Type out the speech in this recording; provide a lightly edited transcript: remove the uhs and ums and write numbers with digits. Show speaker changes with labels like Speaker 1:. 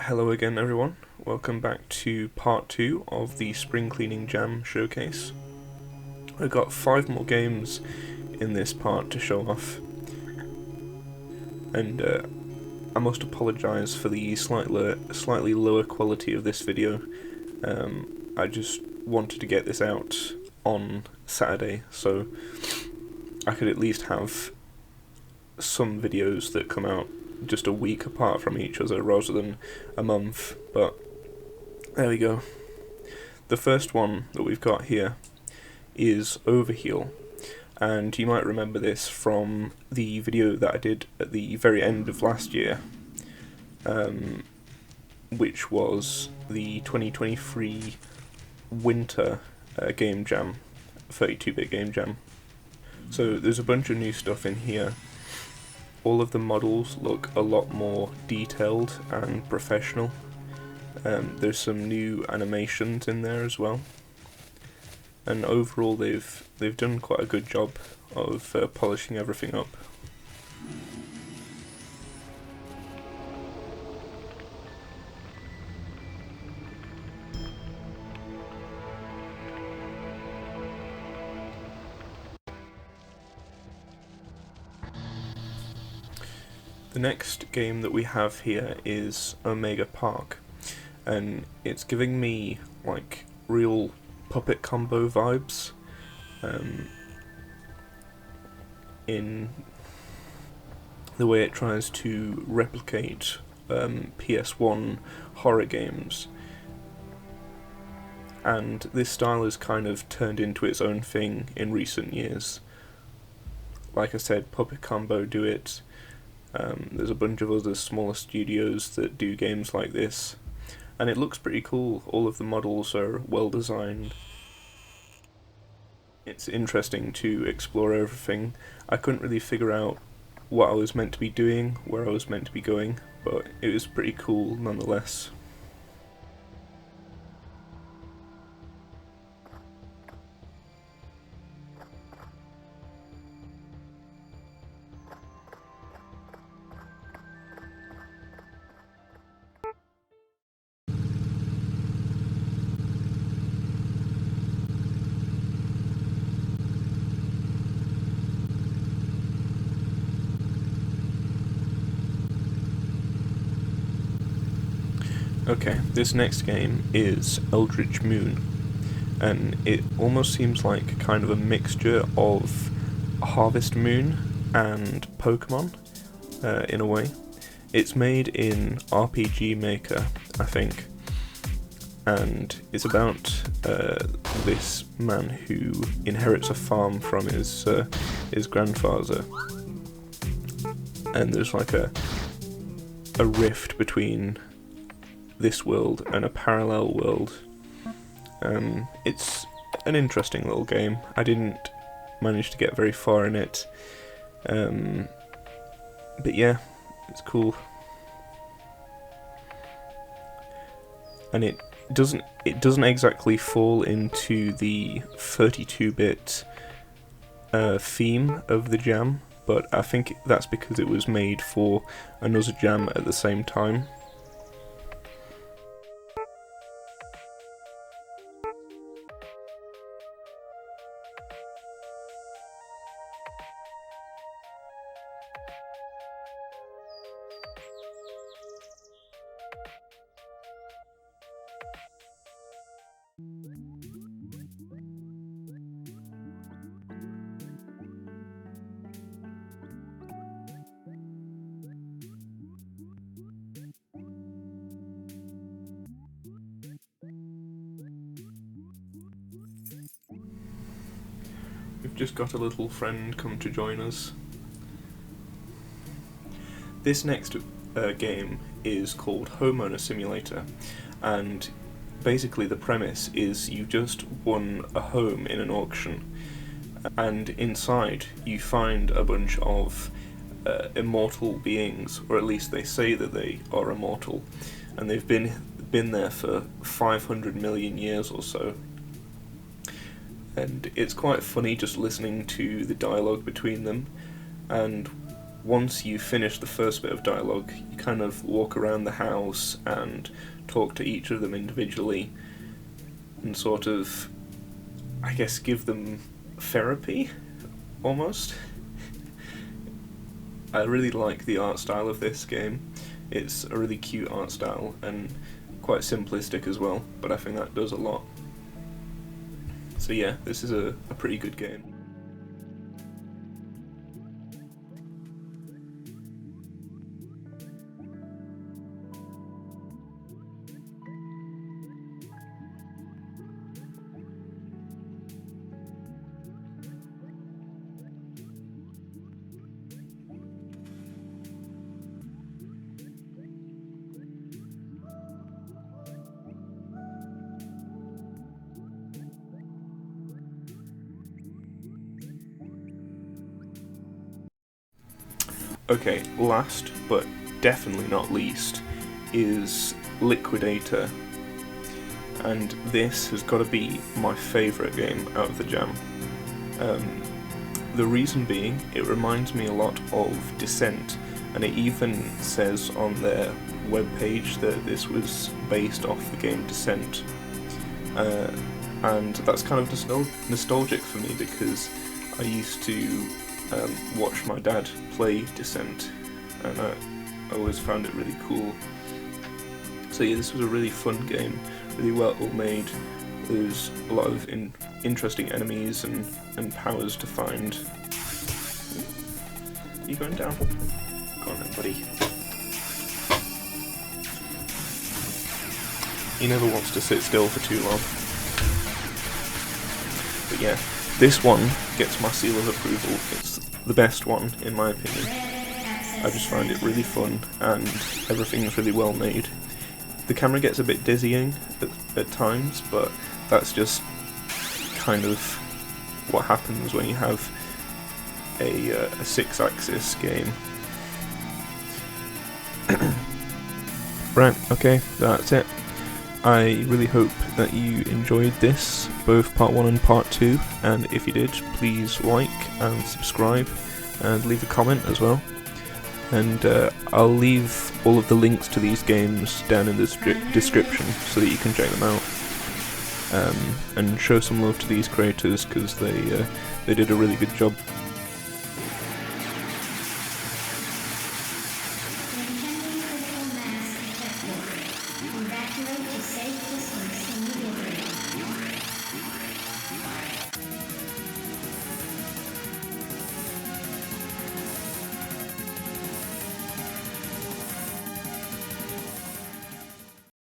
Speaker 1: Hello again everyone, welcome back to part 2 of the Spring Cleaning Jam showcase. I've got 5 more games in this part to show off, and I must apologise for the slightly lower quality of this video. I just wanted to get this out on Saturday so I could at least have some videos that come out just a week apart from each other rather than a month, but there we go. The first one that we've got here is Overheal, and you might remember this from the video that I did at the very end of last year, which was the 2023 Winter Game Jam, 32-bit Game Jam. So there's a bunch of new stuff in here. All of the models look a lot more detailed and professional. There's some new animations in there as well, and overall they've done quite a good job of polishing everything up. The next game that we have here is Omega Park, and it's giving me like real puppet combo vibes in the way it tries to replicate PS1 horror games, and this style has kind of turned into its own thing in recent years. Like I said, Puppet Combo do it. There's a bunch of other smaller studios that do games like this, and it looks pretty cool. All of the models are well designed. It's interesting to explore everything. I couldn't really figure out what I was meant to be doing, where I was meant to be going, but it was pretty cool nonetheless. Okay, this next game is Eldritch Moon, and it almost seems like kind of a mixture of Harvest Moon and Pokemon, in a way. It's made in RPG Maker, I think, and it's about this man who inherits a farm from his grandfather, and there's like a rift between this world and a parallel world. It's an interesting little game. I didn't manage to get very far in it, but yeah, it's cool. And it doesn't exactly fall into the 32-bit theme of the jam, but I think that's because it was made for another jam at the same time. We've just got a little friend come to join us. This next game is called Homeowner Simulator, and basically the premise is you've just won a home in an auction, and inside you find a bunch of immortal beings, or at least they say that they are immortal, and they've been there for 500 million years or so. And it's quite funny just listening to the dialogue between them, and once you finish the first bit of dialogue, you kind of walk around the house and talk to each of them individually and sort of, I guess, give them therapy, almost. I really like the art style of this game. It's a really cute art style and quite simplistic as well, but I think that does a lot. So yeah, this is a pretty good game. Okay, last but definitely not least is Liquidator, and this has got to be my favourite game out of the jam. The reason being, it reminds me a lot of Descent, and it even says on their webpage that this was based off the game Descent. And that's kind of nostalgic for me because I used to watch my dad play Descent, and I always found it really cool. So yeah, this was a really fun game, really well made. There's a lot of interesting enemies and powers to find. Are you going down? Go on then, buddy. He never wants to sit still for too long. But yeah, this one gets my seal of approval. It's the best one, in my opinion. I just find it really fun, and everything's really well made. The camera gets a bit dizzying at times, but that's just kind of what happens when you have a 6-axis game. Right, okay, that's it. I really hope that you enjoyed this, both part 1 and part 2, and if you did, please like and subscribe and leave a comment as well. And I'll leave all of the links to these games down in the description so that you can check them out. And show some love to these creators because they did a really good job.
Speaker 2: Evacuate to safe distance.